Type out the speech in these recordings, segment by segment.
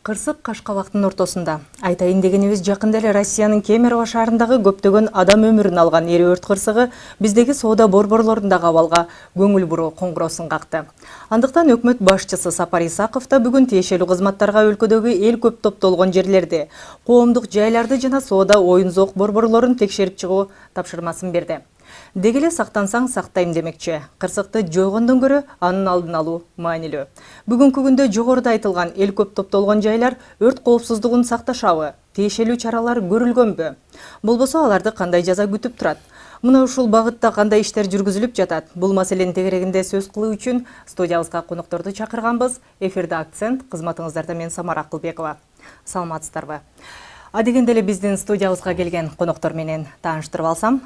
Кырсык Кашкабактын ортосунда. Айтайын дегенибиз жакында эле Россиянын Кемерово шаарындагы көптөгөн адам өмүрүн алган эри өрт кырсыгы биздеги соода борборлорундагы абалга көңүл буруу коңгуроосун какты. Андыктан өкмөт башчысы Сапар Исаков да бүгүн тиешелүү кызматтарга өлкөдөгү эл көп топтолгон жерлерди, коомдук жайларды жана соода оюн зоок борборлорун текшерип чыгуу тапшырмасын берди. Деги эле сактансаң сактайм демекчи. Кырсыкты жойгондон көрө анын алдын алуу маанилүү. Бүгүнкү күндө жогоруда айтылган эл көп топтолгон жайлар өрт коопсуздугун сакташабы, тиешелүү чаралар көрүлгөнбү? Болбосо аларды кандай жаза күтүп турат? Мына ушул багытта кандай иштер жүргүзүлүп жатат? Бул маселенин тегерегинде сөз кылуу үчүн студиябызга конокторду чакырганбыз. Эфирде акцент, кызматыңыздарда мен Самара Акылбекова. Саламатсыздарбы? Адегенде эле биздин студиябызга келген коноктор менен тааныштырып алсам.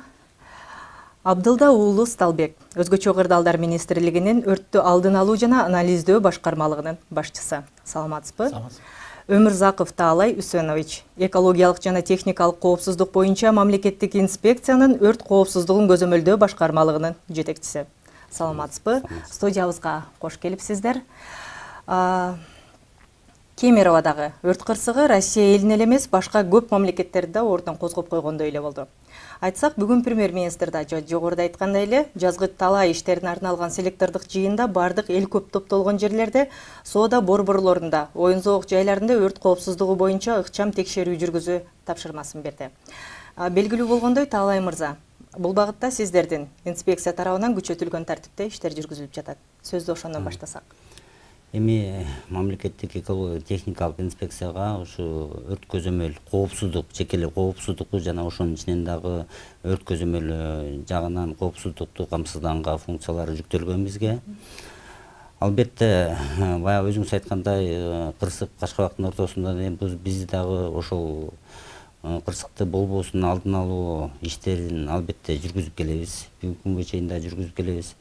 Абдылда уулу Сталбек, Өзгөчө кырдаалдар министрлигинин өрттү алдын алуу жана анализдөө башкармалыгынын башчысы. Саламатсызбы? Өмүрзаков Таалай Үсөнович, экологиялык жана техникалык коопсуздук боюнча мамлекеттик инспекциянын өрт коопсуздугун көзөмөлдөө башкармалыгынын жетекчиси. Саламатсызбы? Студиябызга кош келипсиздер. Кемероводагы өрт кырсыгы Россия элине эле эмес, башка көп мамлекеттерде ордун козгоп койгондой эле болду. Айтсак, бүгүн премьер-министр да жогоруда айткандай эле, жазгы талай иштерине арналган селектордук жыйында бардык эл көп топтолгон жерлерде, соода борборлорунда, оюн зоок жайларында өрт коопсуздугу боюнча ыкчам текшерүү жүргүзүү тапшырмасын берди. Белгилүү болгондой, Таалай мырза, бул багытта сиздердин инспекция тарабынан күчөтүлгөн тартипте иштер жүргүзүлүп жатат. Сөздү ошондон баштасак. Эми мамлекеттик экологиялык техникалык инспекцияга ушу өрт көзөмөл коопсуздук, жекелей коопсуздукту жана ошонун ичинен дагы өрт көзөмөл жагынан коопсуздукту камсызданга функциялары жүктөлгөн бизге. Албетте, баягы өзүңүз айткандай, кырсык Кашкабактын ортосунда биз дагы ошол кырсыкты болбосун алдын алуу иштерин албетте жүргүзүп келебиз. Бүгүнкү күнгө чейин да жүргүзүп келебиз.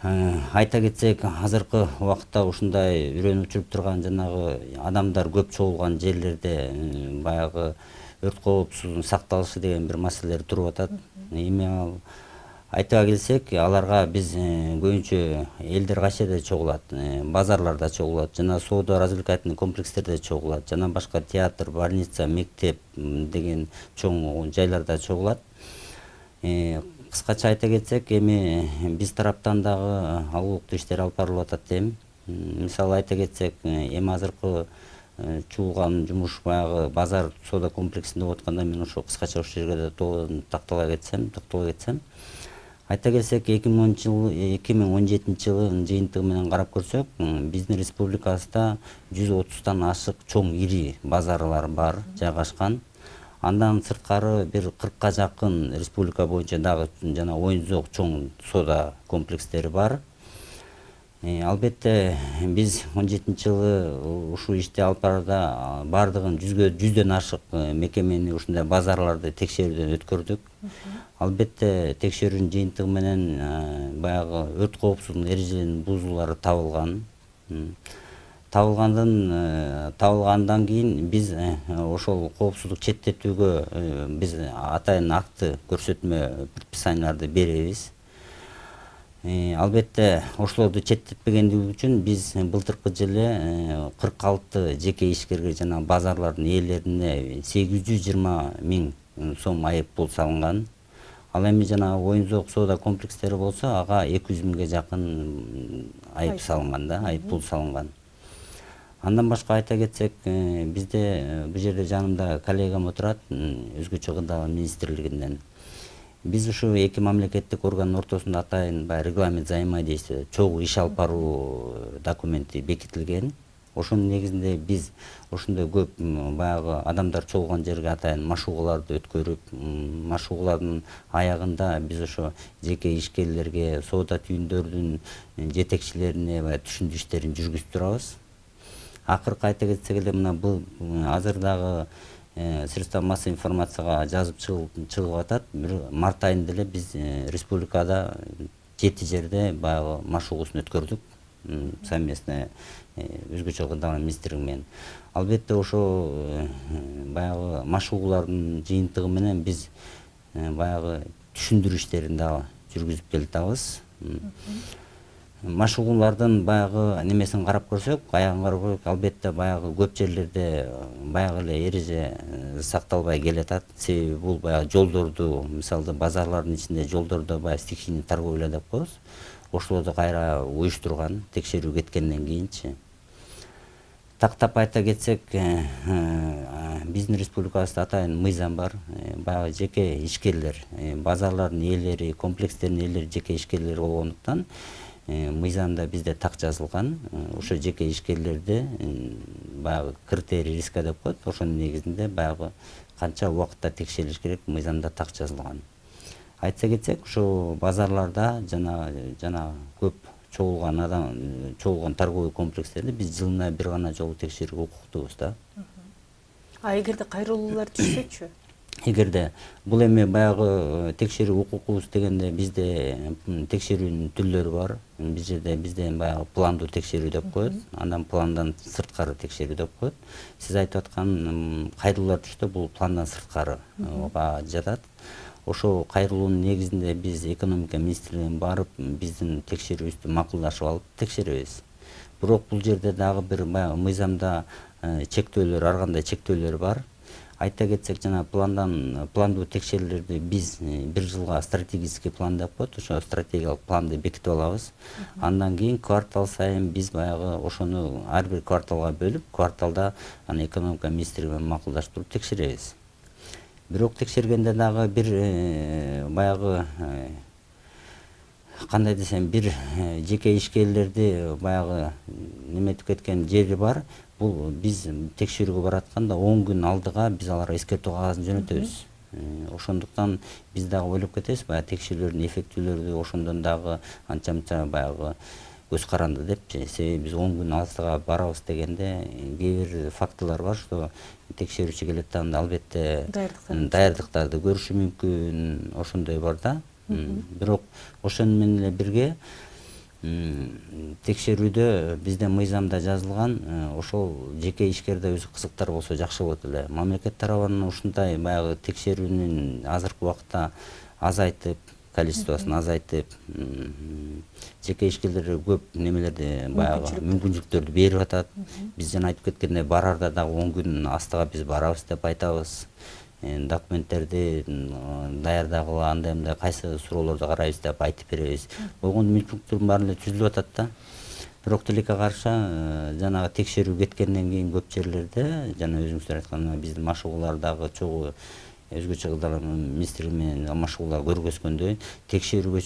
Айта кетсек, азыркы убакытта ушундай үрөөн учуруп турган жанагы адамдар көп чогулган жерлерде баягы өрт коопсуздугунун сакталышы деген бир маселелер туруп атат. Эми ал айтыга келсек, аларга биз көбүнчө элдер кайсы жерде чогулат, базарларда чогулат, жана соода развлекательный комплекстерде чогулат, жана башка театр, больница, мектеп деген чоң жайларда чогулат. Кыскача айта кетсек, эми биз тараптан дагы алгылыктуу иштер алып барылып атат дейм. Мисалы айта кетсек, эми азыркы чуулган жумуш баягы базар соода комплексинде болуп атканда мен ошо кыскача ошол жерге токтоло кетсем. Айта келсек, 2017 жылынын жыйынтыгы менен карап көрсөк, биздин республикабызда 130тан ашык чоң ири базарлар бар, жайгашкан. Андан сырткары бир 40ка жакын республика боюнча дагы жана оюн зоок чоң соода комплекстери бар. Албетте, биз 17 жылы ушул ишти алып барарда бардыгын 100дөн ашык мекемени ушундай базарларды текшерүүдөн өткөрдүк. Албетте, текшерүүнүн жыйынтыгы менен баягы өрт коопсуздугунун эрежелеринин бузуулары табылган. Табылгандан кийин биз ошол коопсуздук четтетүүгө биз атайын акты көрсөтмө предписанияларды беребиз. Албетте, ошолорду четтетпегендиги үчүн биз былтыркы жылы 46 жеке ишкерге жана базарлардын ээлерине 820 000 сом айып пул салынган. Ал эми жана оюн зоок соода комплекстери болсо, ага 200 000ге жакын айып салынган да, айып пул салынган. Андан башка айта кетсек, бизде бул жерде жанымда коллегам отурат, Өзгөчө кырдаалдар министрлигинен. Биз ушу эки мамлекеттик органдын ортосунда атайын регламент взаимодействия, чогуу иш алып баруу документи бекитилген. Ошонун негизинде биз ошондой көп баягы адамдар чогулган жерге атайын машыгууларды өткөрүп, машыгуулардын аягында биз ошо жеке ишкерлерге, соода түйүндөрдүн жетекчилерине түшүндүрүү иштерин жүргүзүп турабыз. Акыркы айта кетсек эле, мына бул азыр дагы средства массовой информацияга жазып чыгып атат. Март айында эле биз республикада 7 жерде баягы машыгуусун өткөрдүк, совместно Өзгөчө кырдаалдар министрлиги менен. Албетте, ошо баягы машыгуулардын жыйынтыгы менен биз баягы түшүндүрүү иштерин дагы жүргүзүп келатабыз. машыгуулардын баягы немесин карап көрсөк, аягын карап көрсөк, албетте баягы көп жерлерде баягы эле эреже сакталбай келатат. Себеби бул баягы жолдорду, мисалы базарлардын ичинде жолдордо баягы стихийный торговля деп коебуз. Ошолорду кайра уюштурган, текшерүү кеткенден кийинчи. Тактап айта кетсек, биздин республикабызда атайын мыйзам бар. Баягы жеке ишкерлер, базарлардын ээлери, комплекстердин ээлери жеке ишкерлер болгондуктан мыйзамда бизде так жазылган. Ошо жеке ишкерлерди баягы критерий риска деп коет. Ошонун негизинде баягы канча убакытта текшерилиш керек мыйзамда так жазылган. Айтса кетсек, ушу базарларда жана көп чогулган торговый комплекстерди биз жылына бир гана жолу текшерүүгө укуктуубуз да. Эгерде кайрылуулар түшсөчү? Эгерде бул эми баягы текшерүү укугубуз дегенде бизде текшерүүнүн түрлөрү бар. Бизде баягы пландуу текшерүү деп коет, андан пландан сырткары текшерүү деп коет. Сиз айтып аткан кайрылуулар түштө бул пландан сырткарыга жатат. Ошо кайрылуунун негизинде биз экономика министрлигине барып, биздин текшерүүбүздү макулдашып алып текшеребиз. Бирок бул жерде дагы бир баягы мыйзамда чектөөлөр, ар кандай чектөөлөр бар. Айта кетсек, жана пландуу текшерүүлөрдү биз бир жылга стратегический план деп коет, ошо стратегиялык планды бекитип алабыз. Андан кийин квартал сайын биз баягы ошону ар бир кварталга бөлүп, кварталда аны экономика министрлиги менен макулдаштырып текшеребиз. Бирок текшергенде дагы бир баягы кандай десем, бир жеке ишкерлерди баягы неметип кеткен жери бар. Бул биз текшерүүгө баратканда 10 күн алдыга биз аларга эскертүү кагазын жөнөтөбүз. Ошондуктан биз дагы ойлоп кетебиз, баягы текшерүүлөрдүн эффектүүлөрдү ошондон дагы анча-мынча баягы көз каранды депчи. Себеби биз 10 күн алдыга барабыз дегенде кээ бир фактылар бар, что текшерүүчү келет анда албетте даярдыктарды көрүшү мүмкүн, ошондой бар да. Бирок ошону менен эле бирге текшерүүдө бизде мыйзамда жазылган, ошол жеке ишкерде өзү кызыктар болсо жакшы болот эле. Мамлекет тарабынан ушундай баягы текшерүүнүн азыркы убакта азайтып, количествосын азайтып, жеке ишкерлерге көп немелерди баягы мүмкүнчүлүктөрдү берип атат. Биз жана айтып кеткендей барарда дагы 10 күн астыга биз барабыз деп айтабыз. Документтерди даярдагыла, андай мындай кайсы суроолорду карайбыз деп айтып беребиз. Болгондо мүмкүнчүлүктөрдүн баары эле түзүлүп атат да. Бирок тилекке каршы жанагы текшерүү кеткенден кийин көп жерлерде, жана өзүңүздөр айткан биздин машыгуулардагы чогуу өзгөчө кылдалар министрлиги менен машыгуулар көргөзгөндөй, текшерүүгө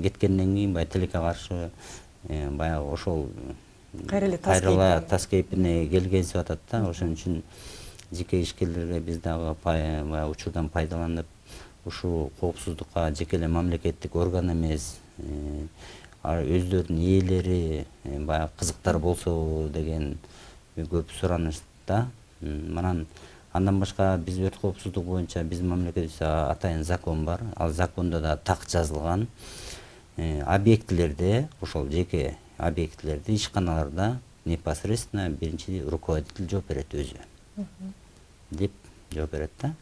кеткенден кийин баягы тилекке каршы баягы ошол кайрыла тас кейпине келгенсип атат да. Ошон үчүн жеке ишкерлерге биз дагы баягы учурдан пайдаланып, ушул коопсуздукка жеке эле мамлекеттик орган эмес, өздөрүнүн ээлери баягы кызыктар болсо деген көп сураныш да. Андан башка биз өрт коопсуздугу боюнча биздин мамлекетибизде атайын закон бар. Ал закондо да так жазылган. Объектилерде, ошол жеке объектилерде, ишканаларда непосредственно биринчи руководитель жооп берет өзү. Деп жооп берет да.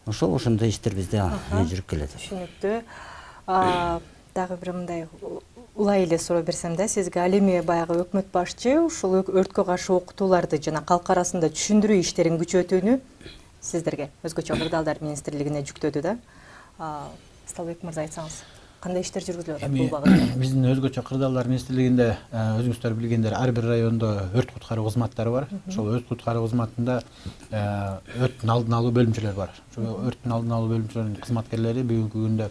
Ошондой иштер бизде жүрүп келет. Түшүнүктүү. Дагы бир мындай улай эле суроо берсем да, сизге ал эми баягы өкмөт башчы ушул өрткө каршы окутууларды жана калк арасында түшүндүрүү иштерин күчөтүүнү сиздерге өзгөчө кырдаалдар министрлигине жүктөдү да. Сталбек мырза, айтсаңыз, кандай иштер жүргүзүлүп атат бул багытта? Биздин өзгөчө кырдаалдар министрлигинде өзүңүздөр билгендер ар бир райондо өрт куткаруу кызматтары бар. Ошол өрт куткаруу кызматында өрттүн алдын алуу бөлүмчөлөр бар. Ошол өрттүн алдын алуу бөлүмчөлөрүнүн кызматкерлери бүгүнкү күндө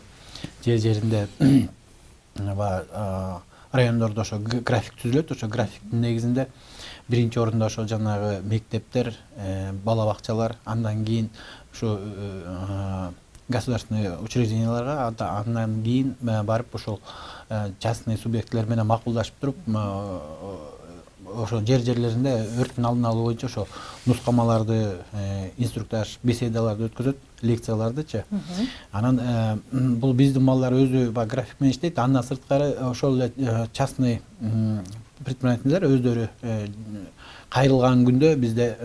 жеринде райондордо ошо график түзүлөт. Ошо графиктин негизинде биринчи орунда ошо жанагы мектептер, бала бакчалар, андан кийин ошо государственный учрежденияларга, андан кийин барып ошол частный субъектлер менен макулдашып туруп, ошо жерлеринде өрттүн алдын алуу боюнча ошо нускамаларды, инструктаж, беседаларды өткөзөт, лекциялардычы. Анан бул биздин балдар өзү график менен иштейт. Андан сырткары ошол эле частный предпринимательдер өздөрү кайрылган күндө бизде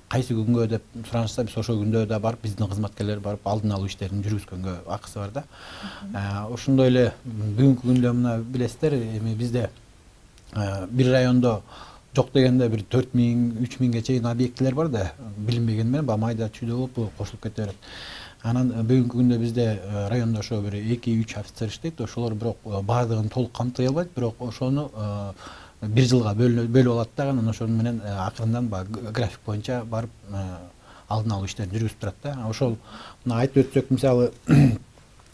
кайсы күнгө деп суранышса биз ошол күндө да барып биздин кызматкерлер барып алдын алуу иштерин жүргүзгөнгө акысы бар да. Ошондой эле бүгүнкү күндө мына билесиздер, эми бизде бир райондо жок дегенде бир 4000 3000ге чейин объектилер бар да, билинбеген менен баягы майда чүйдө болуп кошулуп кете берет. Анан бүгүнкү күндө бизде райондо ошо бир 2-3 офицер иштейт. Ошолор бирок баардыгын толук камтый албайт, бирок ошону бир жылга бөлүп алат да, анан ошону менен акырындан баягы график боюнча барып алдын алуу иштерин жүргүзүп турат да. Ошол мына айтып өтсөк, мисалы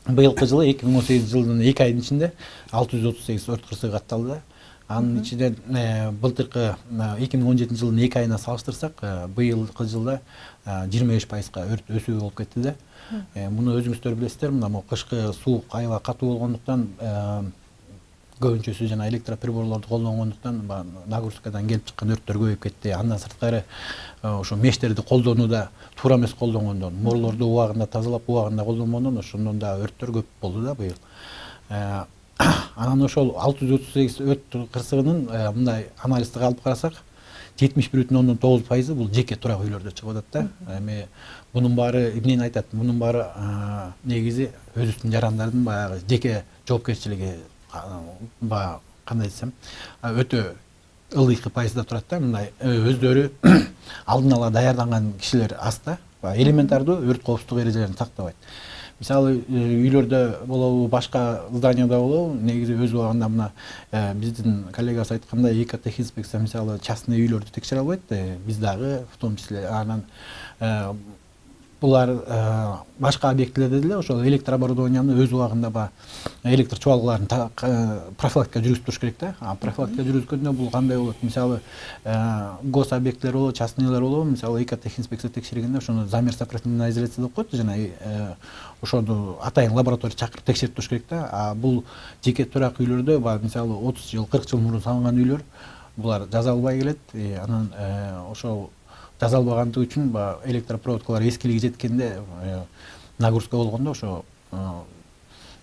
быйылкы жылы 2018 жылдын 2 айдын ичинде 638 өрт кырсыгы катталды да. Анын ичинен былтыркы 2017 жылдын 2 айына салыштырсак, быйылкы жылда 25%га өрт өсүү болуп кетти да. Муну өзүңүздөр билесиздер, мына кышкы суук аябай катуу болгондуктан көбүнчөсү жана электроприборлорду колдонгондуктан нагрузкадан келип чыккан өрттөр көбөйүп кетти. Андан сырткары ошо мештерди колдонууда туура эмес колдонгондон, морлорду убагында тазалап, убагында колдонбогондон ошондон да өрттөр көп болду да быйыл. Анан ошол 638 өрт кырсыгынын мындай анализдик алып карасак, 71,9% бул жеке турак үйлөрдө чыгып атат да. Эми бунун баары эмнени айтат? Бунун баары негизи өзүбүздүн жарандардын баягы жеке жоопкерчилиги, баягы кандай десем, өтө ылдыйкы пайызда турат да. Мындай өздөрү алдын ала даярданган кишилер аз да. Элементардуу өрт коопсуздук эрежелерин сактабайт. Мисалы үйлөрдө болобу, башка зданияда болобу, негизи өз убагында мына биздин коллегасы айткандай, экотехинспекция мисалы частный үйлөрдү текшере албайт, биз дагы в том числе. Анан булар башка объектилерде деле ошол электрооборудованияны өз убагында баягы электр чубалгыларын профилактика жүргүзүп туруш керек да. Профилактика жүргүзгөндө бул кандай болот? Мисалы гос объектилер болобу, частныйлар болобу, мисалы экотехинспекция текшергенде ошону замер сопротивленная изоляция деп коет, жана ошону атайын лаборатория чакырып текшерип туруш керек да. Бул жеке турак үйлөрдө баягы мисалы 30 жыл, 40 жыл мурун салынган үйлөр, булар жазалбай келет. Анан ошол жазалбагандыгы үчүн баягы электропроводкалар эскилиги жеткенде, нагрузка болгондо ошо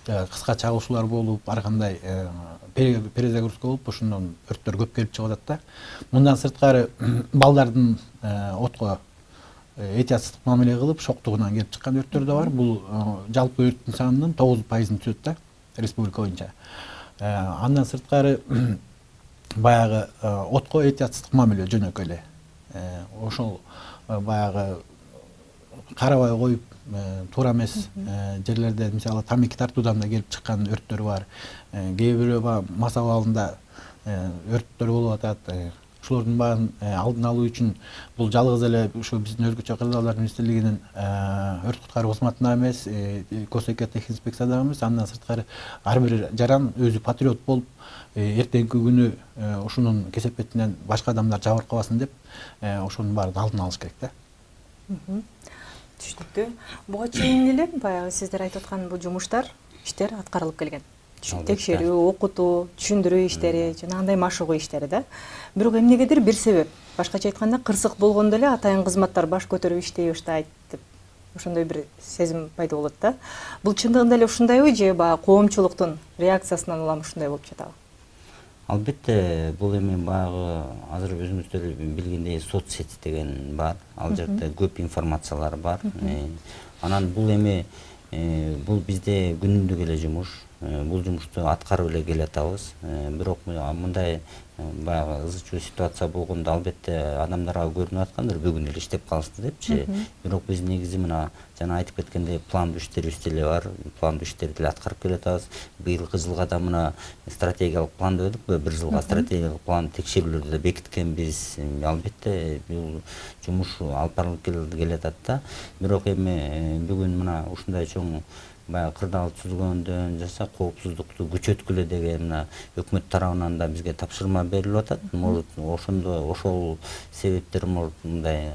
кыска чагылышуулар болуп, ар кандай перезагрузка болуп, ошондон өрттөр көп келип чыгып атат да. Мындан сырткары балдардын отко этиятсыздык мамиле кылып, шоктугунан келип чыккан өрттөр да бар. Бул жалпы өрттүн санынын 9%-ын түзөт да, республика боюнча. Андан сырткары баягы отко этиятсыздык мамиле жөнөкөй эле. Ошол баягы карабай коюп, туура эмес жерлерде, мисалы тамеки тартуудан да келип чыккан өрттөр бар. Кээ бирөө баягы мас абалында өрттөр болуп атат. Ушулардын баарын алдын алуу үчүн бул жалгыз эле ушу биздин өзгөчө кырдаалдар министрлигинин өрт куткаруу кызматына эмес, госэкотехинспекция дагы эмес, андан сырткары ар бир жаран өзү патриот болуп, эртеңки күнү ушунун кесепетинен башка адамдар жабыркабасын деп, ошонун баарын алдын алыш керек да. Түшүнүктүү. Буга чейин эле баягы сиздер айтып аткан бул жумуштар, иштер аткарылып келген. Текшерүү, окутуу, түшүндүрүү иштери, жанагындай машыгуу иштери да. Бирок эмнегедир бир себеп, башкача айтканда кырсык болгондо эле атайын кызматтар баш көтөрүп иштей баштайт деп ошондой бир сезим пайда болот да. Бул чындыгында эле ушундайбы же баягы коомчулуктун реакциясынан улам ушундай болуп жатабы? Албетте, бул эми баягы азыр өзүңүздөр билгендей соцсети деген бар. Ал жерде көп информациялар бар. Анан бул эми бул бизде күнүмдүк эле жумуш. Бул жумушту аткарып эле келатабыз. Бирок мындай баягы ызы чуу ситуация болгондо албетте адамдарга көрүнүп аткандыр, бүгүн эле иштеп калышты депчи. Бирок биз негизи мына жана айтып кеткендей пландуу иштерибиз деле бар. Пландуу иштерди деле аткарып келатабыз. Быйылкы жылга да мына стратегиялык план дедикпи, бир жылга стратегиялык план текшерүүлөрдү да бекиткенбиз. Албетте бул жумуш алып барылып келатат да. Бирок эми бүгүн мына ушундай чоң баягы кырдаал түзүлгөндөн жаса коопсуздукту күчөткүлө деген өкмөт тарабынан да бизге тапшырма берилип атат. Может, ошондо ошол себептер мындай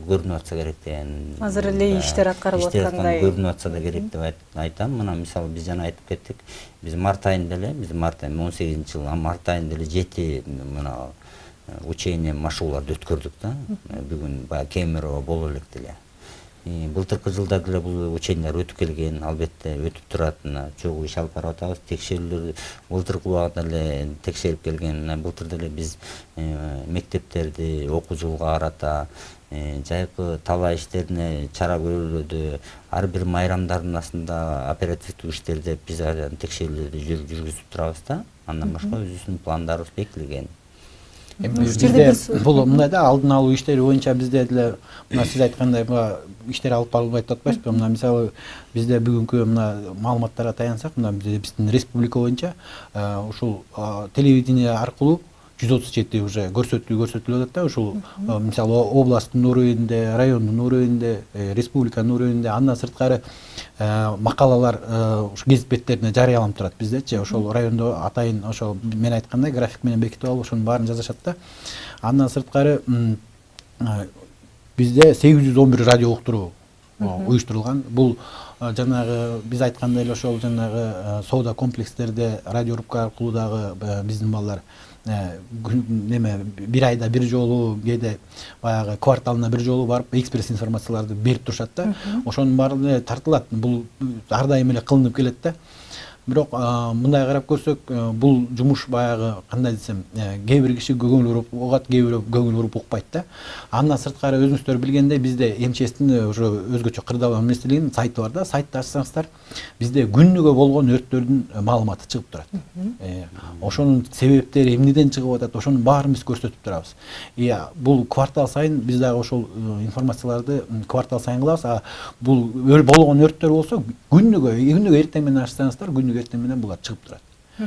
көрүнүп атса керек деген. Азыр эле иштер аткарылып аткандай көрүнүп атса да керек деп айтам. Мына мисалы биз жана айтып кеттик. Биз март айында эле, 18-жыл март айында эле 7 мына учение машыгууларды өткөрдүк да. Бүгүн баягы Кемерово боло элек деле. Былтыркы жылда деле бул учениялар өтүп келген, албетте өтүп турат, чогуу иш алып барып атабыз. Текшерүүлөр былтыркы убакта эле текшерип келген. Былтыр деле биз мектептерди окуу жылга карата жайкы талаа иштерине чара көрүлүүдө, ар бир майрамдардын астында оперативдик иштерде биз текшерүүлөрдү жүргүзүп турабыз да. Андан башка өзүбүздүн пландарыбыз бекитилген. Бизде бул мындай да алдын алуу иштери боюнча бизде деле мына сиз айткандай иштер алып барылбайт деп атпайсызбы? Мына мисалы бизде бүгүнкү мына маалыматтарга таянсак, мына биздин республика боюнча ушул телевидение аркылуу 137 уже көрсөтүлүп атат да. Ушул мисалы областтын уровенинде, райондун уровенинде, республиканын уровенинде, андан сырткары макалалар ушу гезит беттерине жарыяланып турат биздечи. Ошол райондо атайын ошол мен айткандай график менен бекитип алып ошонун баарын жазышат да. Андан сырткары бизде 811 радио уктуруу уюштурулган. Бул жанагы биз айткандай эле ошол жанагы соода комплекстерде радиорубка аркылуу дагы биздин балдар неме бир айда бир жолу, кээде баягы кварталына бир жолу барып экспресс информацияларды берип турушат да. Ошонун баары тартылат. Бул ар дайым эле кылынып келет да. Бирок мындай карап көрсөк, бул жумуш баягы кандай десем, кээ бир киши көңүл буруп угат, кээ бирөө көңүл буруп укпайт да. Андан сырткары өзүңүздөр билгендей бизде МЧСтин уже өзгөчө кырдаал министрлигинин сайты бар да. Сайтты ачсаңыздар, бизде күнүгө болгон өрттөрдүн маалыматы чыгып турат. Ошонун себептери эмнеден чыгып атат, ошонун баарын биз көрсөтүп турабыз. Бул квартал сайын биз дагы ошол информацияларды квартал сайын кылабыз. Бул болгон өрттөр болсо күнүгө эртең менен ачсаңыздар, эртең менен булар чыгып турат.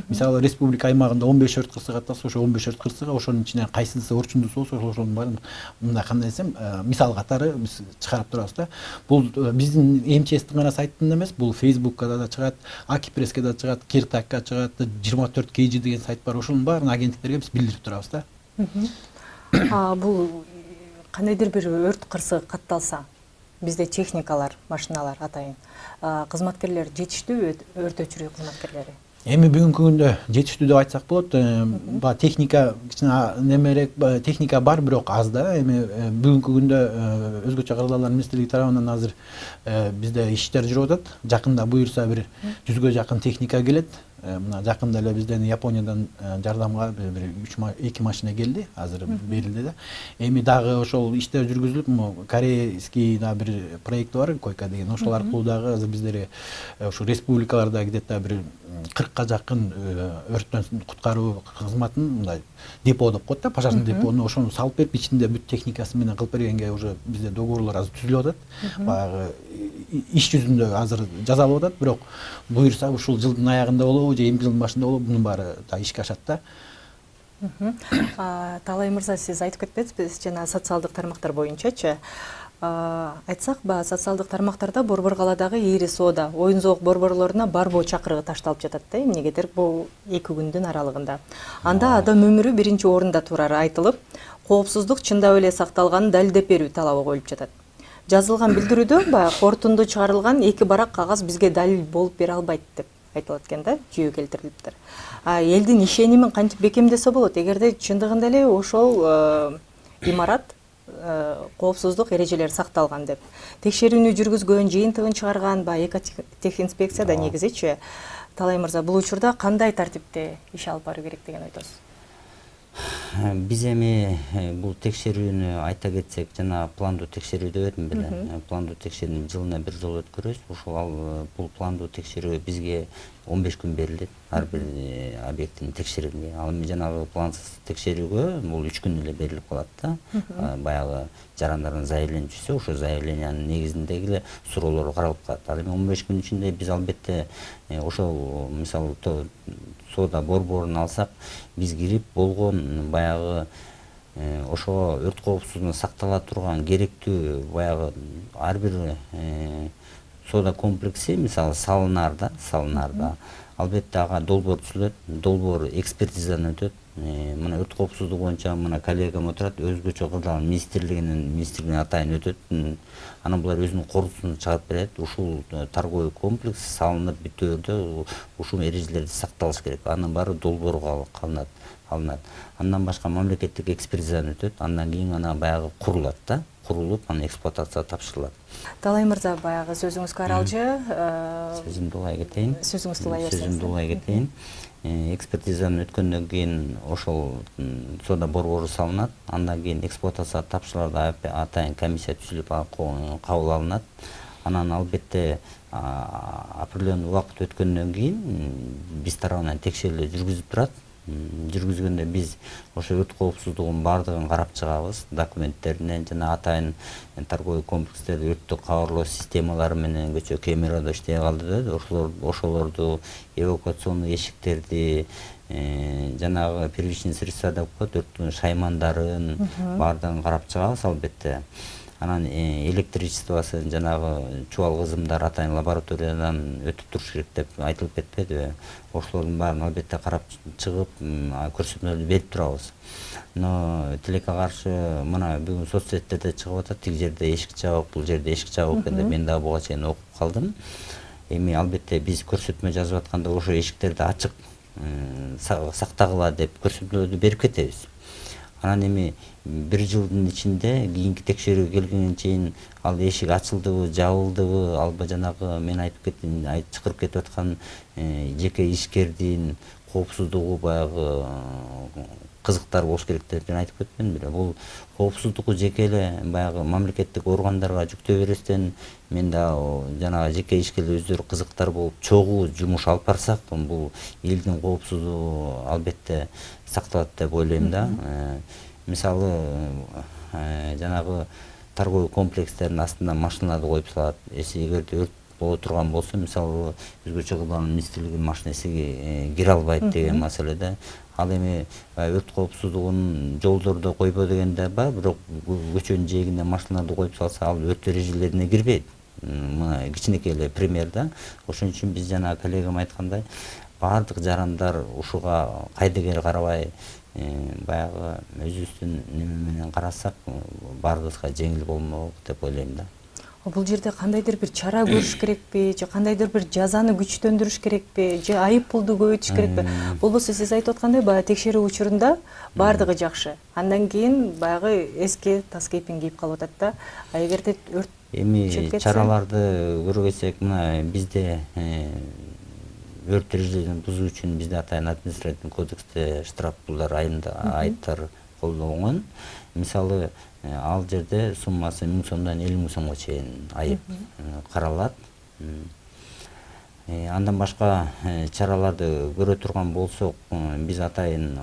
Мисалы республика аймагында 15 өрт кырсык атасы, ошо 15 өрт кырсыгы ошонун ичинен кайсысы орчундусу болсо ошонун баарын мындай кандай десем, мисал катары биз чыгарып турабыз да. Бул биздин МЧСтин гана сайтында эмес, бул Facebook'ка да чыгат, Акипресске да чыгат, Киртакка чыгат, 24 KG деген сайт бар. Ошонун баарын агенттиктерге биз билдирип турабыз да. Бул кандайдыр бир өрт кырсыгы катталса, бизде техникалар, машиналар атайын кызматкерлер жетиштүүбү, өрт өчүрүү кызматкерлери? Эми бүгүнкү күндө жетиштүү деп айтсак болот. Техника кичине немерээк, техника бар, бирок аз да. Эми бүгүнкү күндө өзгөчө кырдаалдар министрлиги тарабынан азыр бизде иштер жүрүп атат. Жакында буюрса бир 100гө жакын техника келет. Мына жакында эле бизден Япониядан жардамга бир 2 машина келди, азыр берилди да. Эми дагы ошол иштер жүргүзүлүп, корейский да бир проект бар, койка деген. Ошол аркылуу дагы азыр биздерге ушу республикаларда где-то бир 40ка жакын өрттөн куткаруу кызматын мындай депо деп коет да, пожарный депону ошону салып берип, ичинде бүт техникасы менен кылып бергенге уже бизде договорлор азыр түзүлүп атат. Баягы иш жүзүндө азыр жасалып атат, бирок буюрса ушул жылдын аягында болобу же эмки жылдын башында болобу, мунун баары да ишке ашат да. Талай мырза, сиз айтып кетпедиңизби, жана социалдык тармактар боюнчачы айтсак, социалдык тармактарда Борбор калаадагы ири соода, оюн зоок борборлоруна барбоо чакырыгы ташталып жатат да, эмнегедир бул 2 күндүн аралыгында. Анда адам өмүрү биринчи орунда турары айтылып, коопсуздук чындап эле сакталганын далилдеп берүү талабы коюлуп жатат. Жазылган билдирүүдө кортунду чыгарылган 2 барак кагаз бизге далил болуп бере албайт деп айтылат экен да, жүйө келтирилиптир. Элдин ишенимин кантип бекемдесе болот, эгерде чындыгында эле ошол имарат коопсуздук эрежелери сакталган деп. Текшерүүнү жүргүзгөн, жыйынтыгын чыгарган экотехинспекция да негизичи. Талай мырза, бул учурда кандай тартипте иш алып баруу керек деген ойдосуз? Биз эми бул текшерүүнү айта кетсек, жана пландуу текшерүү деп этим беле. Пландуу текшерүүнү жылына бир жолу өткөрөбүз. Ошол бул пландуу текшерүү бизге 15 күн берилет ар бир объекттин текшерүүгө. Ал эми жанагы плансыз текшерүүгө бул 3 күн эле берилип калат да. Баягы жарандардын заявление түшсө, ошо заявлениянын негизиндеги эле суроолор каралып калат. Ал эми 15 күн ичинде биз албетте ошол мисалы соода борборун алсак, биз кирип болгон баягы ошо өрт коопсуздугун сактала турган керектүү баягы ар бир соода комплекси мисалы салынарда албетте ага долбоор түзүлөт, долбоор экспертизадан өтөт. Мына өрт коопсуздугу боюнча мына коллегам отурат, өзгөчө кырдаал министрлигинин атайын өтөт. Анан булар өзүнүн корутуусун чыгарып берет. Ушул торговый комплекс салынып бүтөөрдө ушул эрежелерди сакталыш керек. Анын баары долбоорго алынат. Андан башка мамлекеттик экспертизадан өтөт. Андан кийин ана баягы курулат да. Курулуп, анан эксплуатацияга тапшырылат. Талай мырза, баягы сөзүңүзгө аралжы. Сөзүмдү улай кетейин. Сөзүңүздү улай берсеңиз. экспертизаны өткөндөн кийин ошол соода борбору салынат. Андан кийин эксплуатацияга тапшырыларда атайын комиссия түзүлүп кабыл алынат. Анан албетте определенный убакыт өткөндөн кийин биз тарабынан текшерүүлөр жүргүзүп турат. Жүргүзгөндө биз ошо өрт коопсуздугунун баардыгын карап чыгабыз. Документтеринен жана атайын торговый комплекстерди өрттү кабарлоо системалары менен көчө камерада иштей калды да. Ошолорду эвакуационный эшиктерди, жанагы первичный средства деп коет, өрттүн шаймандарын баардыгын карап чыгабыз албетте. Анан электричествосы жанагы чубал кызымдар атайын лабораториядан өтүп туруш керек деп айтылып кетпедиби? Ошолордун баарын албетте карап чыгып, көрсөтмөлөрдү берип турабыз. Но тилекке каршы мына бүгүн соцсеттерде чыгып атат, тиги жерде эшик жабык, бул жерде эшик жабык экен деп мен дагы буга чейин окуп калдым. Эми албетте биз көрсөтмө жазып атканда ошо эшиктерди ачык сактагыла деп көрсөтмөлөрдү берип кетебиз. Анан эми бир жылдын ичинде кийинки текшерүүгө келгенге чейин ал эшик ачылдыбы, жабылдыбы, албы жанагы мен чакырып кетип аткан жеке ишкердин коопсуздугу баягы кызыктар болуш керек деп мен айтып кетпедим беле. Бул коопсуздугу жеке эле баягы мамлекеттик органдарга жүктөй бербестен мен да жанагы жеке ишкерлер өздөрү кызыктар болуп чогуу жумуш алып барсак, бул элдин коопсуздугу албетте сакталат деп ойлойм да. Мисалы жанагы торговый комплекстердин астына машиналарды коюп салат. Эгерде өрт боло турган болсо, мисалы өзгөчө кылган министрлигинин машинеси кире албайт деген маселеде. Ал эми өрт коопсуздугунун жолдордо койбо дегенде бар, бирок көчөнүн жээгине машиналарды коюп салса, ал өрт эрежелерине кирбейт. Мына кичинекей эле пример да. Ошон үчүн биз жана коллегам айткандай, баардык жарандар ушуга кайдыгер карабай баягы өзүбүздүн неме менен карасак баарыбызга жеңил болмок деп ойлойм да. Бул жерде кандайдыр бир чара көрүш керекпи, же кандайдыр бир жазаны күчтөндүрүш керекпи, же айып пулду көбөйтүш керекпи? Болбосо сиз айтып аткандай баягы текшерүү учурунда баардыгы жакшы. Андан кийин баягы эски таз кейпин кийип калып атат да. А эгерде өрт эми чараларды көргөзсөк, мына бизде өрт эрежелерин бузуу үчүн бизде атайын административдик кодексте штраф пулдар айыптар колдонгон. Мисалы, ал жерде суммасы 1000 сомдон 50 000 сомго чейин айып каралат. Андан башка чараларды көрө турган болсок, биз атайын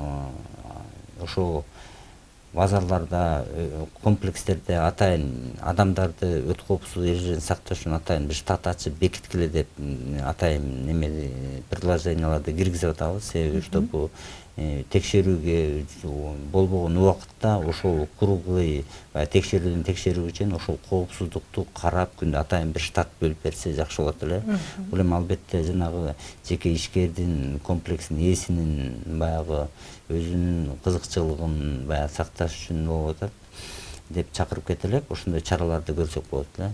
ошол базарларда, комплекстерде атайын адамдарды өрт коопсуздук эрежелерин сакташ үчүн атайын бир штат ачып бекиткиле деп атайын неме предложенияларды киргизип атабыз. Себеби чтобы текшерүүгө болбогон убакытта ошол круглый текшерүүдөн текшерүүгө чейин ошол коопсуздукту карап күндө атайын бир штат бөлүп берсе жакшы болот эле. Бул эми албетте жанагы жеке ишкердин комплексинин ээсинин баягы өзүнүн кызыкчылыгын баягы сакташ үчүн болуп атат деп чакырып кетелек. Ошондой чараларды көрсөк болот эле.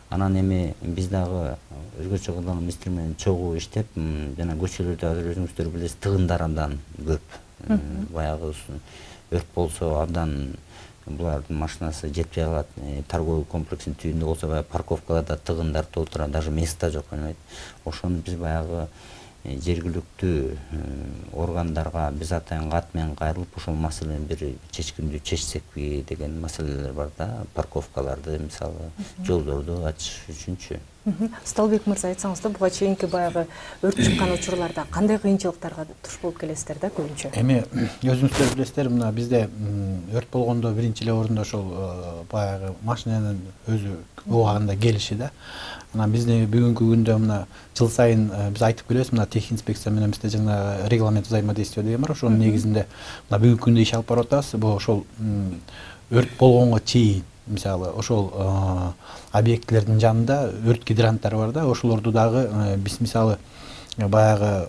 Анан эми биз дагы өзгөчө кылган министр менен чогуу иштеп, жана көчөлөрдө азыр өзүңүздөр билесиз, тыгындар абдан көп. Баягы өрт болсо абдан булардын машинасы жетпей калат. Торговый комплекстин түбүндө болсо баягы парковкаларда тыгындар толтура, даже место жок болбойт. Ошону биз баягы жергиликтүү органдарга биз атайын кат менен кайрылып ошол маселени бир чечкиндүү чечсекпи деген маселелер бар да. Парковкаларды мисалы жолдорду ачыш үчүнчү. Сталбек мырза, айтсаңыз да, буга чейинки баягы өрт чыккан учурларда кандай кыйынчылыктарга туш болуп келесиздер да көбүнчө? Эми өзүңүздөр билесиздер, мына бизде өрт болгондо биринчи эле орунда ошол баягы машинанын өзү убагында келиши да. Анан бизде бүгүнкү күндө мына жыл сайын биз айтып келебиз, мына техинспекция менен бизде жана регламент взаимодействия деген бар. Ошонун негизинде мына бүгүнкү күндө иш алып барып атабыз. Бул ошол өрт болгонго чейин мисалы ошол объектлердин жанында өрт гидранттары бар да, ошолорду дагы биз мисалы баягы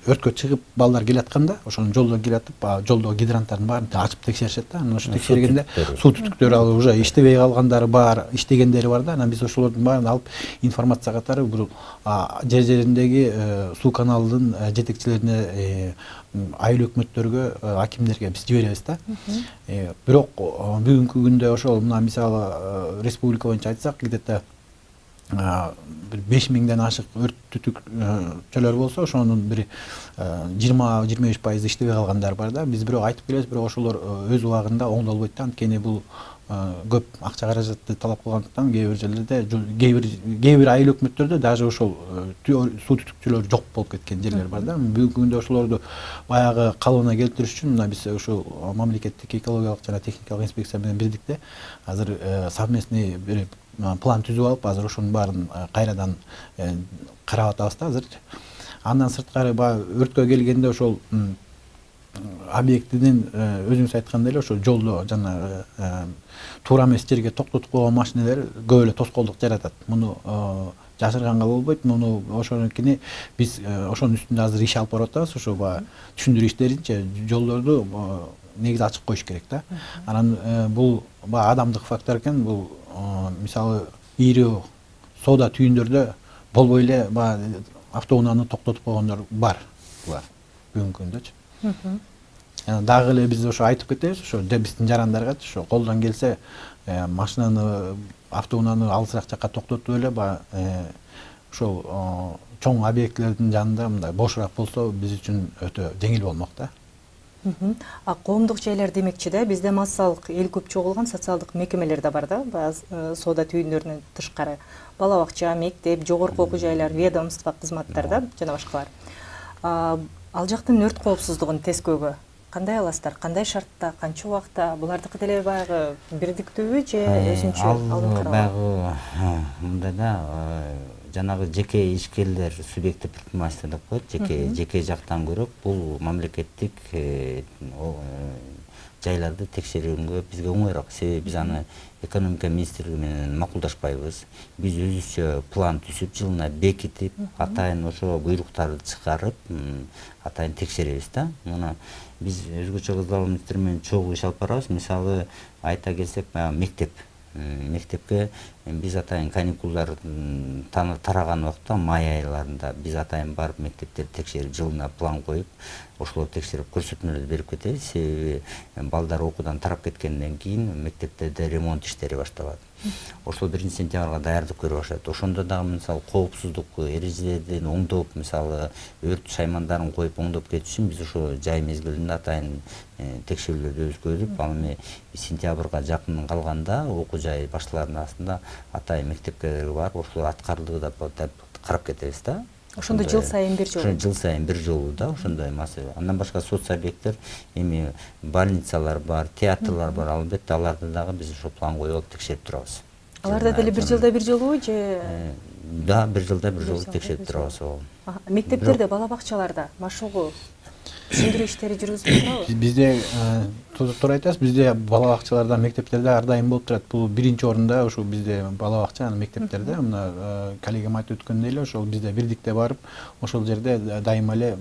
өрткө чыгып балдар келатканда, ошонун жолдо келатып, жолдогу гидранттардын баарын ачып текшеришет да. Анан ошо текшергенде суу түтүктөрү ал уже иштебей калгандары бар, иштегендери бар да. Анан биз ошолордун баарын алып информация катары бул жер жериндеги суу каналынын жетекчилерине, айыл өкмөттөргө, акимдерге биз жиберебиз да. Бирок бүгүнкү күндө ошол мына мисалы республика боюнча айтсак, где-то бир 5000ден ашык өрт түтүкчөлөр болсо ошонун бир 20-25% иштебей калгандар бар да. Биз бирок айтып келебиз, бирок ошолор өз убагында оңдолбойт да. Анткени бул көп акча каражатты талап кылгандыктан кээ бир жерлерде, кээ бир айыл өкмөттөрдө даже ошол суу түтүкчөлөр жок болуп кеткен жерлер бар да. Бүгүнкү күндө ошолорду баягы калыбына келтириш үчүн мына биз ошол мамлекеттик экологиялык жана техникалык инспекция менен бирдикте азыр совместный бир план түзүп алып, азыр ошонун баарын кайрадан карап атабыз да азыр. Андан сырткары баягы өрткө келгенде ошол объектинин өзүңүз айткандай эле ошол жолдо жана туура эмес жерге токтотуп койгон машиналер көп эле тоскоолдук жаратат. Муну жашырганга болбойт. Муну ошонукини биз ошонун үстүндө азыр иш алып барып атабыз. Ошо баягы түшүндүрүү иштеринчи жолдорду негизи ачык коюш керек да. Анан бул баягы адамдык фактор экен. Бул мисалы ири соода түйүндөрдө болбой эле баягы автоунааны токтотуп койгондор бар. Бүгүнкү күндөчү. Дагы эле биз ошо айтып кетебиз, ошо биздин жарандаргачы ошо колдон келсе машинаны, автоунааны алысыраак жакка токтотуп эле баягы ошол чоң объектилердин жанында мындай бошураак болсо биз үчүн өтө жеңил болмок да. Коомдук жайлар демекчи да, бизде массалык эл көп чогулган социалдык мекемелер да бар да, соода түйүндөрүнөн тышкары. Бала бакча, мектеп, жогорку окуу жайлар, ведомство кызматтар да жана башкалар. Ал жактын өрт коопсуздугун тескөөгө кандай аласыздар? Кандай шартта, канча убакта? Булардыкы деле баягы бирдиктүүбү же өзүнчө алынып каралат? Баягы мындай да, жанагы жеке ишкерлер субъекты предпринимательства деп коет, жеке жактан көрөк бул мамлекеттик жайларды текшерүүгө бизге оңоюраак. Себеби биз аны экономика министрлиги менен макулдашпайбыз. Биз өзүбүзчө план түзүп, жылына бекитип, атайын ошо буйруктарды чыгарып, атайын текшеребиз да. Муну биз өзгөчө кыздал министр менен чогуу иш алып барабыз. Мисалы айта келсек, мектепке биз атайын каникулдар тараган убакта май айларында биз атайын барып мектептерди текшерип, жылына план коюп, ошолорду текшерип көрсөтмөлөрдү берип кетебиз. Себеби балдар окуудан тарап кеткенден кийин мектептерде ремонт иштери башталат. Ошол 1-сентябрга даярдык көрө баштайт. Ошондо дагы мисалы коопсуздук эрежелерин оңдоп, мисалы өрт шаймандарын коюп оңдоп кетиш үчүн биз ошо жай мезгилинде атайын текшерүүлөрдү өткөрүп, ал эми сентябрга жакын калганда окуу жай башталардын арасында атайын мектепке барып, ошол аткарылды деп карап кетебиз да. Ошондо жыл сайын бир жолу. Жыл сайын бир жолу да, ошондой маселе. Андан башка соц объекттер, эми больницалар бар, театрлар бар, албетте аларды дагы биз ошо план коюп алып текшерип турабыз. Аларда деле бир жылда бир жолу же? Да, бир жылда бир жолу текшерип турабыз. Мектептерде, бала бакчаларда машыгуу түшүндүрүү иштери жүргүзүлүп турабы? Бизде туура айтасыз, бизде бала бакчаларда, мектептерде ар дайым болуп турат. Бул биринчи орунда ошо бизде бала бакча, мектептерде, мына коллегам айтып өткөндөй эле, ошол бизде бирдикте барып, ошол жерде дайыма эле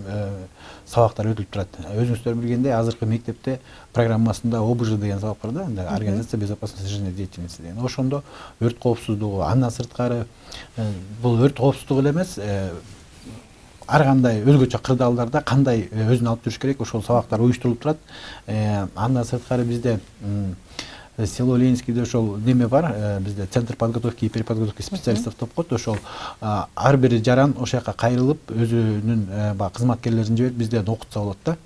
сабактар өтүлүп турат. Өзүңүздөр билгендей, азыркы мектепте программасында ОБЖ деген сабак бар да, организация безопасности жизненной деятельности деген. Ошондо өрт коопсуздугу, андан сырткары бул өрт коопсуздугу эле эмес, ар кандай өзгөчө кырдаалдарда кандай өзүн алып жүрүш керек, ошол сабактар уюштурулуп турат. Андан сырткары бизде село Ленинскийде ошол неме бар, бизде центр подготовки и переподготовки специалистов деп коет. Ошол ар бир жаран ошол жака кайрылып, өзүнүн кызматкерлерин жиберип бизден окутса болот да.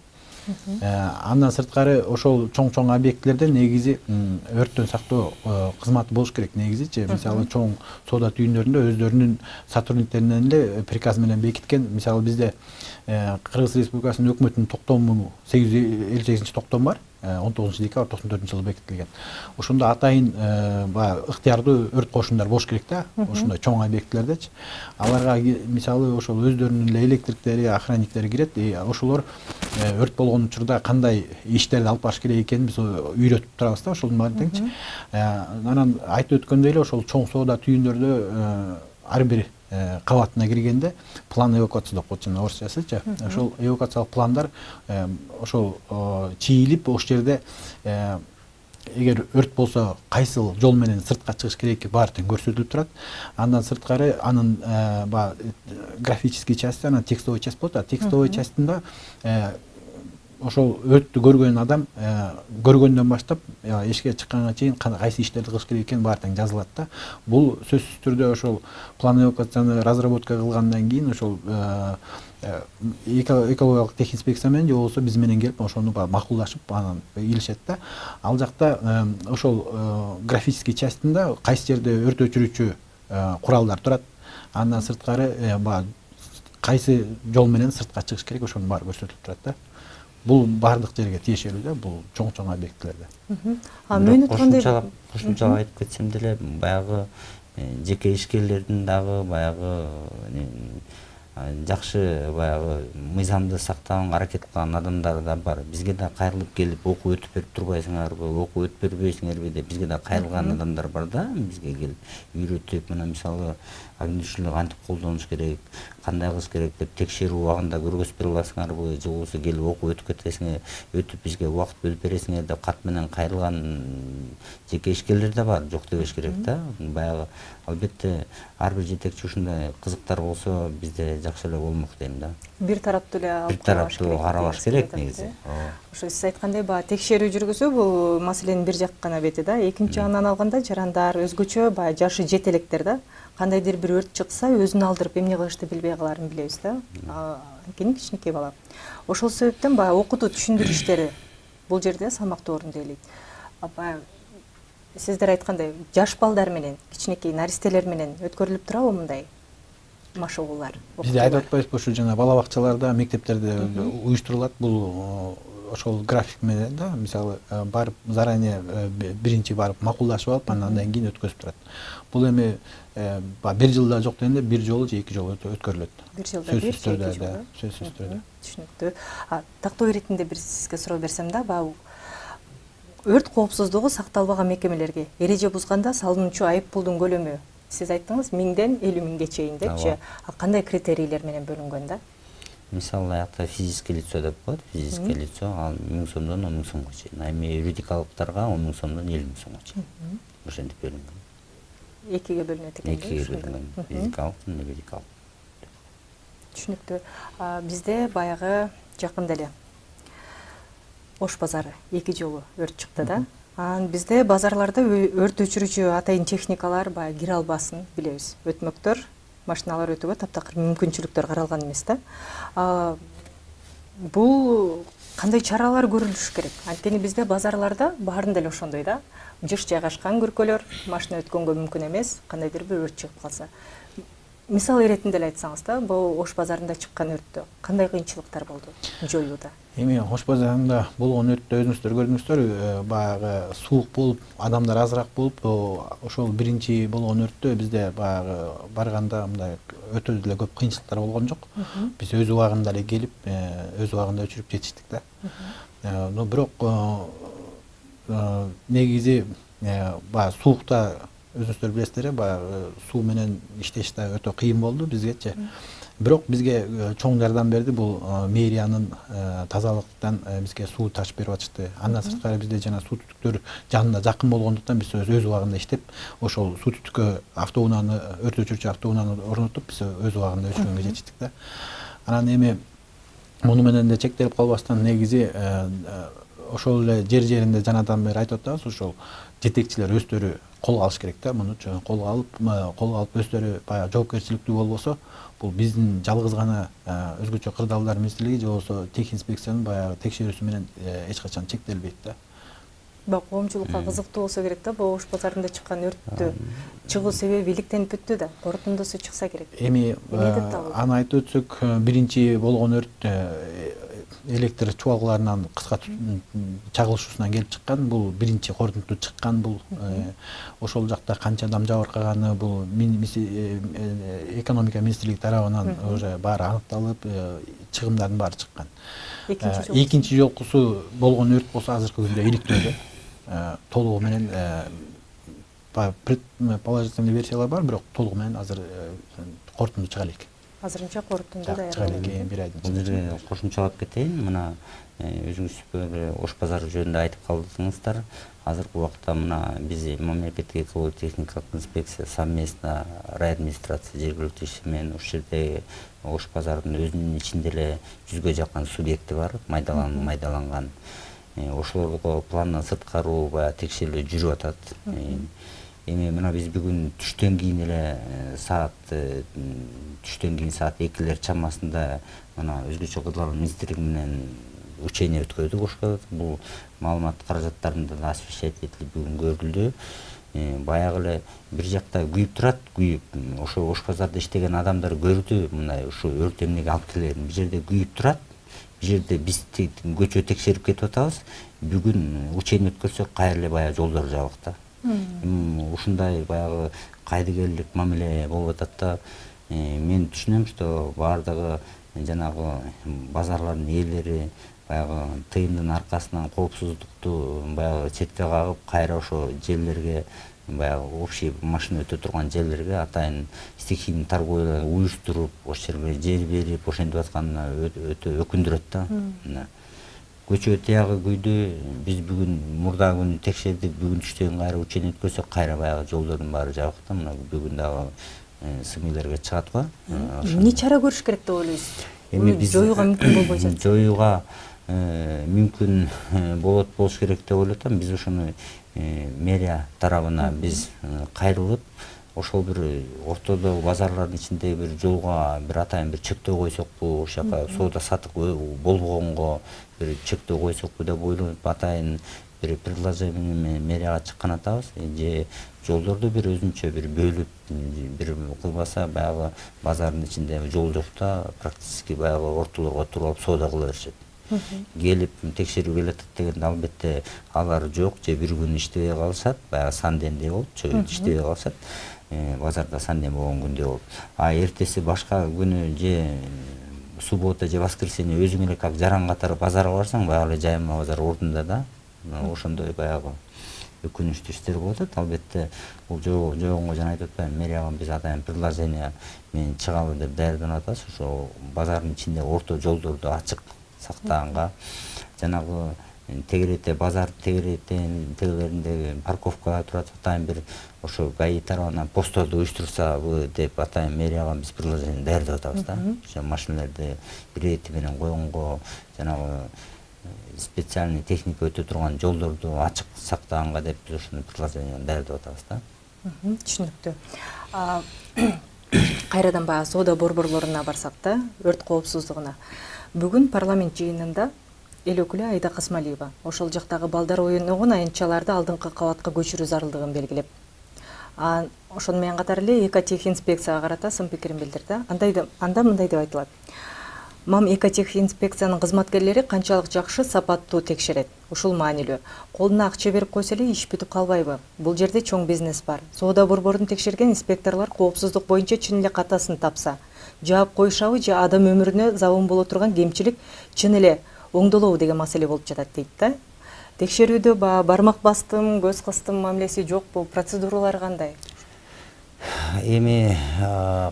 Андан сырткары ошол чоң объектилерде негизи өрттөн сактоо кызматы болуш керек негизичи. Мисалы чоң соода түйүндөрүндө өздөрүнүн сотрудниктеринен эле приказ менен бекиткен. Мисалы бизде Кыргыз Республикасынын өкмөтүнүн токтому 858 токтом бар. 19 декабрь 94 жылы бекитилген. Ошондо атайын ыктыярдуу өрт кошундар болуш керек да, ошондой чоң объектилердечи. Аларга мисалы ошол өздөрүнүн эле электриктери, охранниктери кирет. Ошолор өрт болгон учурда кандай иштерди алып барыш керек экенин биз үйрөтүп турабыз да, ошолдун баарын теңчи. Анан айтып өткөндөй эле ошол чоң соода түйүндөрдө ар бир кабатына киргенде план эвакуации деп коет жана орусчасычы. Ошол эвакуациялык пландар ошол чийилип, ошол жерде эгер өрт болсо кайсыл жол менен сыртка чыгыш кереги баары тең көрсөтүлүп турат. Андан сырткары анын графический части, анан текстовый часть болот. Текстовый частында ошол өрттү көргөн адам көргөндөн баштап эшикке чыкканга чейин кайсы иштерди кылыш керек экени баары тең жазылат да. Бул сөзсүз түрдө ошол план эвакуацияны разработка кылгандан кийин ошол экологиялык техинспекция менен же болбосо биз менен келип ошону макулдашып анан илишет да. Ал жакта ошол графический частында кайсы жерде өрт өчүрүүчү куралдар турат, андан сырткары кайсы жол менен сыртка чыгыш керек ошонун баары көрсөтүлүп турат да. Бул баардык жерге тиешелүү да, бул чоң объектилерде. Мөөнөт кандай кошумчалап айтып кетсем деле, баягы жеке ишкерлердин дагы баягы жакшы баягы мыйзамды сактаган аракет кылган адамдар да бар. Бизге да кайрылып келип окуу өтүп берип турбайсыңарбы, окуу өтүп бербейсиңерби деп бизге да кайрылган адамдар бар да, бизге келип үйрөтүп, мына мисалы агентүүчүлүк антип колдонуш керек, кандай кылыш керек деп текшерүү убагында көргөзүп бере аласыңарбы, же болбосо келип окуу өтүп кетесиңер, өтүп бизге убакыт бөлүп бересиңер деп кат менен кайрылган жеке ишкерлер да бар, жок дебеш керек да. Баягы албетте ар бир жетекчи ушундай кызыктар болсо бизде жакшы эле болмок дейм да. бир тараптуу эле бир тараптуу карабаш керек негизи. Ошо сиз айткандай текшерүү жүргүзүү бул маселенин бир жак гана бети да. Экинчи жагынан алганда жарандар өзгөчө жашы жете электер да. Кандайдыр бир өрт чыкса өзүн алдырып эмне кылышты билбей каларын билебиз да. Анткени кичинекей бала. Ошол себептен окутуу түшүндүрүү иштери бул жерде салмактуу орунду ээлейт. Сиздер айткандай жаш балдар менен, кичинекей наристелер менен өткөрүлүп турабы мындай машыгуулар? Бизде айтып атпайбызбы, ушу жана бала бакчаларда, мектептерде уюштурулат бул ошол график менен да. Мисалы барып заранее биринчи барып макулдашып алып, андан кийин өткөзүп турат. Бул эми бир жылда жок дегенде бир жолу же эки жолу өткөрүлөт. Бир жылда бир, эки жолу. Сөзсүз түрдө. Түшүнүктүү. Тактоо иретинде бир сизге суроо берсем да, өрт коопсуздугу сакталбаган мекемелерге эреже бузганда салынуучу айып пулдун көлөмү сиз айттыңыз 1000ден 50.000ге чейин депчи. Кандай критерийлер менен бөлүнгөн да? Мисалы аякта физическое лицо деп коет, физическое лицо ал 1000 сомдон 10 000 сомго чейин. Эми юридикалыктарга 10 000 сомдон 50 000 сомго чейин. Ошентип бөлүнгөн. Экиге бөлүнөт экен. Экиге бөлүнгөн. Физикалык жана юридикалык. Түшүнүктүү. Бизде баягы жакында эле Ош базары 2 жолу өрт чыкты да. Бизде базарларда өрт өчүрүүчү атайын техникалар кире албасын билебиз. Өтмөктөр, машиналар өтүүгө таптакыр мүмкүнчүлүктөр каралган эмес да. Бул кандай чаралар көрүлүш керек? Анткени бизде базарларда баарында эле ошондой да. Жыш жайгашкан көркөлөр, машина өткөнгө мүмкүн эмес, кандайдыр бир өрт чыгып калса. Мисал иретинде эле айтсаңыз да, бул Ош базарында чыккан өрттө кандай кыйынчылыктар болду жоюуда? Эми Ош базарында болгон өрттө өзүңүздөр көрдүңүздөр, баягы суук болуп, адамдар азыраак болуп, ошол биринчи болгон өрттө бизде баягы барганда мындай өтө деле көп кыйынчылыктар болгон жок. Биз өз убагында эле келип, өз убагында өчүрүп жетиштик да. Но бирок негизи суукта өзүңүздөр билесиздер, баягы суу менен иштеш да өтө кыйын болду бизгечи. Бирок бизге чоң жардам берди бул мэриянын тазалыктан бизге суу ташып берип атышты. Андан сырткары бизде жана суу түтүктөр жанында жакын болгондуктан биз өз убагында иштеп, ошол суу түтүккө автоунааны, өрт өчүрүүчү автоунааны орнотуп, биз өз убагында өчүргөнгө жетиштик да. Анан эми муну менен да чектелип калбастан негизи ошол эле жеринде жанадан бери айтып атабыз, ошол жетекчилер өздөрү колго алыш керек да, муну колго алып өздөрү баягы жоопкерчиликтүү болбосо, бул биздин жалгыз гана өзгөчө кырдаалдар министрлиги же болбосо техинспекциянын баягы текшерүүсү менен эч качан чектелбейт да. Коомчулукка кызыктуу болсо керек да, бул Ош базарында чыккан өрттү чыгуу себеби иликтенип бүттү да, корутундусу чыкса керек. Эми аны айтып өтсөк, биринчи болгон өрт электр чубалгыларынан кыска чагылышуусунан келип чыккан. Бул биринчи корутунду чыккан. Бул ошол жакта канча адам жабыркаганы бул экономика министрлиги тарабынан уже баары аныкталып, чыгымдардын баары чыккан. Экинчи жолкусу болгон өрт болсо азыркы күндө иликтөөдө толугу менен положительный версиялар бар, бирок толугу менен азыр корутунду чыга элек. азырынча корутунду чыгат даярданат. экен бир айдан Бул жерде кошумчалап кетейин, мына өзүңүз бир ош базары жөнүндө айтып калдыңыздар. Азыркы убакта мына биз мамлекеттик экология техникалык инспекция совместно райадминистрация жергиликтүү иши менен ушул жерде ош базарынын өзүнүн ичинде эле 100ге жакын субъекти бар, майдаланган. Ошолорго пландан сырткары баягы текшерүү жүрүп атат. Эми мына биз бүгүн түштөн кийин эле саат 2 чамасында мына өзгөчө кырдаал министрлиги менен учение өткөрдүк ошко. Бул маалымат каражаттарында да освещать этилип бүгүн көрүлдү. Баягы эле бир жакта күйүп турат, ошо ош базарда иштеген адамдар көрдү, мындай ушу өрт эмнеге алып келерин. Бир жерде күйүп турат, бир жерде биз көчө текшерип кетип атабыз. Бүгүн учение өткөрсөк кайра эле баягы жолдор жабык да. Ушундай баягы кайдыгерлик мамиле болуп атат да. Мен түшүнөм, что баардыгы жанагы базарлардын ээлери баягы тыйымдын аркасынан коопсуздукту баягы четке кагып, кайра ошо жерлерге баягы общий машина өтө турган жерлерге атайын стихийный торговля уюштуруп, ошол жерге жер берип, ошентип атканына өтө өкүндүрөт да. Көчө тиягы күйдү, биз бүгүн мурдагы күнү текшердик, бүгүн түштөн кайра учение өткөрсөк кайра баягы жолдордун баары жабык да. Мына бүгүн дагы СМИлерге чыгат го. Эмне чара көрүш керек деп ойлойсуз? Эми биз жоюуга мүмкүн болбой жатат. Жоюуга мүмкүн болуш керек деп ойлоп атам. Биз ошону мэрия тарабына биз кайрылып, ошол бир ортодогу базарлардын ичиндеги бир жолго бир атайын бир чектөө койсокпу, ошол жака соода сатык болбогонго бир чектөө койсокпу деп ойлоп атайын бир предложение менен мэрияга чыккан атабыз. Же жолдорду бир өзүнчө бир бөлүп бир кылбаса, баягы базардын ичинде жол жок да, практически баягы ортолорго туруп алып соода кыла беришет. Келип текшерүү келатат дегенде албетте алар жок, же бир күн иштебей калышат, баягы санденде болуп, чөйүт иштебей калышат. Базарда санден болгон күндө болуп. А эртеси башка күнү же суббота же воскресенье өзүң эле как жаран катары базарга барсаң, баягы эле жайылма базар ордунда да. Ошондой баягы өкүнүчтүү иштер болуп атат. Албетте бул жогонго жана айтып атпаймынбы, мэрияга биз атайын предложение менен чыгалы деп даярданып атабыз. Ошо базардын ичинде орто жолдорду ачык сактаганга, жанагы тегерете базар тегелериндеги парковкалар турат, атайын бир ошо ГАИ тарабынан постторду уюштурсабы деп атайын мэрияга биз предложение даярдап атабыз да. Ошо машиналерди бирети менен койгонго, жанагы специальный техника өтө турган жолдорду ачык сактаганга деп биз ошону предложение даярдап атабыз да. Түшүнүктүү. Кайрадан баягы соода борборлоруна барсак да, өрт коопсуздугуна. Бүгүн парламент жыйынында эл өкүлү Айда Касмалиева ошол жактагы балдар ойногон аянтчаларды алдыңкы кабатка көчүрүү зарылдыгын белгилеп, ошону менен катар эле экотехинспекцияга карата сын пикирин билдирди. Анда мындай деп айтылат: Мам экотехинспекциянын кызматкерлери канчалык жакшы, сапаттуу текшерет. Ушул маанилүү. Колуна акча берип койсо эле иш бүтүп калбайбы? Бул жерде чоң бизнес бар. Соода борборун текшерген инспекторлор коопсуздук боюнча чын эле катасын тапса, жаап коюшабы же адам өмүрүнө забын боло турган кемчилик чын эле оңдолобу деген маселе болуп жатат дейт да. Текшерүүдө бармак бастым, көз кыстым мамилеси жокпу? Процедуралары кандай? Эми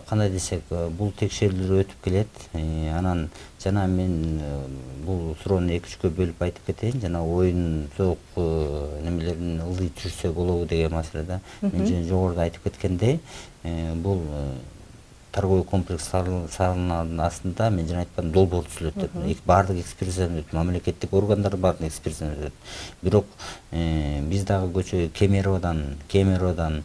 кандай десек, бул текшерүүлөр өтүп келет. Анан жана мен бул суроону 2-3кө бөлүп айтып кетейин. Жана оюн зоок немелерин ылдый түшүрсөк болобу деген маселеде. Мен жогоруда айтып кеткендей, бул торговый комплекс салынганын астында мен жана айткан долбоор түзүлөт деп. Баардык экспертизадан өтүп, мамлекеттик органдар баардык экспертизадан өтөт. Бирок биз дагы көчө Кемеровдон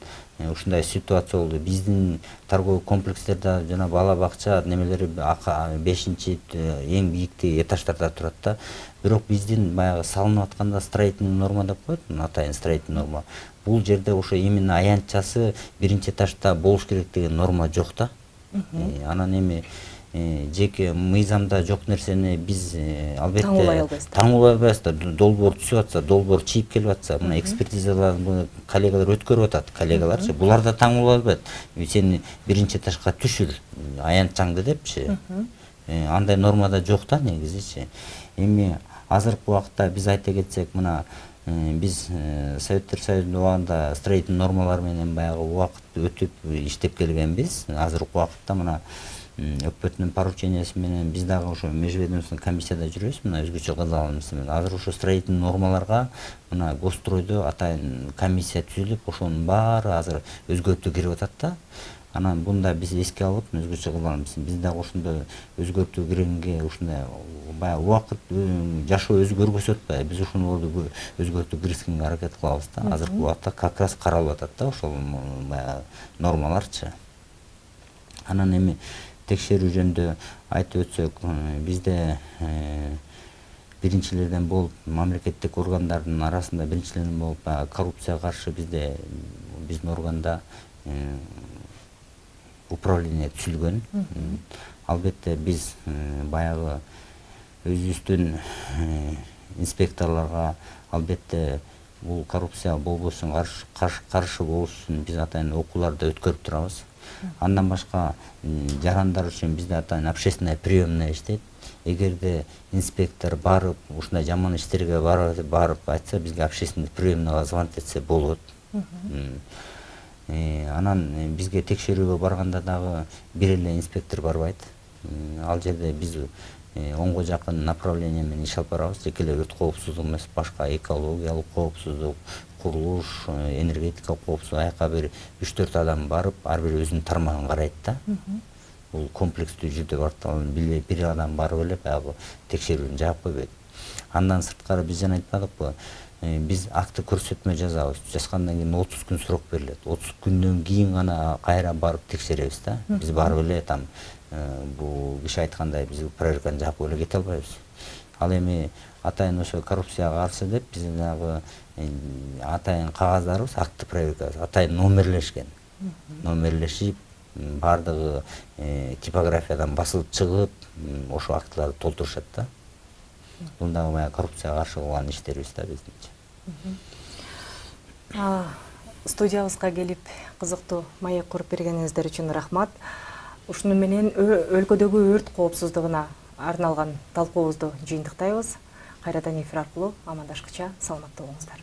ушундай ситуация болду. Биздин торговый комплекстерде жана бала бакча немелери 5-чи эң бийиктеги этаждарда турат да. Бирок биздин баягы салынып атканда строительный норма деп коет, атайын строительный норма. Бул жерде ошо именно аянтчасы 1-чи этажда болуш керек деген норма жок да. Анан эми жеке мыйзамда жок нерсени биз албетте таңуулай албайбыз да. Долбоор түсүп атса, долбоор чийип келип атса, мына экспертизаларды коллегалар өткөрүп атат, коллегаларчы. Булар да таңуулай албайт. Сен 1-чи этажга түшүр аянтчаңды депчи. Андай нормада жок да негизичи. Эми азыркы убакта биз айта кетсек, мына биз Советтер Союзунун убагында строительный нормалар менен баягы убакыт өтүп иштеп келгенбиз. Азыркы убакытта мына өкмөттүн поручениясы менен биз дагы ошо межведомственный комиссияда жүрөбүз, мына өзгөчө кылалымыз менен. Азыр ошо строительный нормаларга мына госстройдо атайын комиссия түзүлүп, ошонун баары азыр өзгөртүү кирип атат да. Анан бунда биз эске алып өзгөчө кылалымыз. Биз дагы ошондой өзгөртүү киргенге ушундай баягы убакыт жашоо өзгөргөсө атпайбы. Биз ошондо өзгөртүү киргизгенге аракет кылабыз да. Азыркы убакта как раз каралып атат да ошол баягы нормаларчы. Анан эми текшерүү жөнүндө айтып өтсөк, бизде биринчилерден болуп, мамлекеттик органдардын арасында биринчилерден болуп коррупцияга каршы биздин органда управление түзүлгөн. Албетте биз баягы өзүбүздүн инспекторлорго албетте бул коррупция болбосун, каршы болушун биз атайын окууларды өткөрүп турабыз. Андан башка жарандар үчүн бизде атайын общественная приемная иштейт. Эгерде инспектор барып, ушундай жаман иштерге барып айтса, бизге общественный приемныйга звонить этсе болот. Анан бизге текшерүүгө барганда дагы бир эле инспектор барбайт. Ал жерде биз 10го жакын направление менен иш алып барабыз. Жеке эле өрт коопсуздугу эмес, башка экологиялык коопсуздук, курулуш, энергетикалык коопсуздук, аяка бир 3-4 адам барып, ар бир өзүнүн тармагын карайт да. Бул комплекстүү жүрдө барып, бир адам барып эле баягы текшерүүнү жаап койбойт. Андан сырткары биз жана айтпадыкпы, биз акты көрсөтмө жазабыз. Жазгандан кийин 30 күн срок берилет. 30 күндөн кийин гана кайра барып текшеребиз да. Биз барып эле там бул киши айткандай биз проверканы жаап эле кете албайбыз. Ал эми атайын ошо коррупцияга каршы деп биз дагы атайын кагаздарыбыз, акты проверкабыз атайын номерлешкен. Номерлешип, бардыгы типографиядан басылып чыгып, ошо актыларды толтурушат да. Бул дагы баягы коррупцияга каршы кылган иштерибиз да биздинчи. Студиябызга келип кызыктуу маек куруп бергениңиздер үчүн рахмат. Ушуну менен өлкөдөгү өрт коопсуздугуна арналган талкуубузду жыйынтыктайбыз. Кайрадан эфир аркылуу амандашкыча саламатта болуңуздар.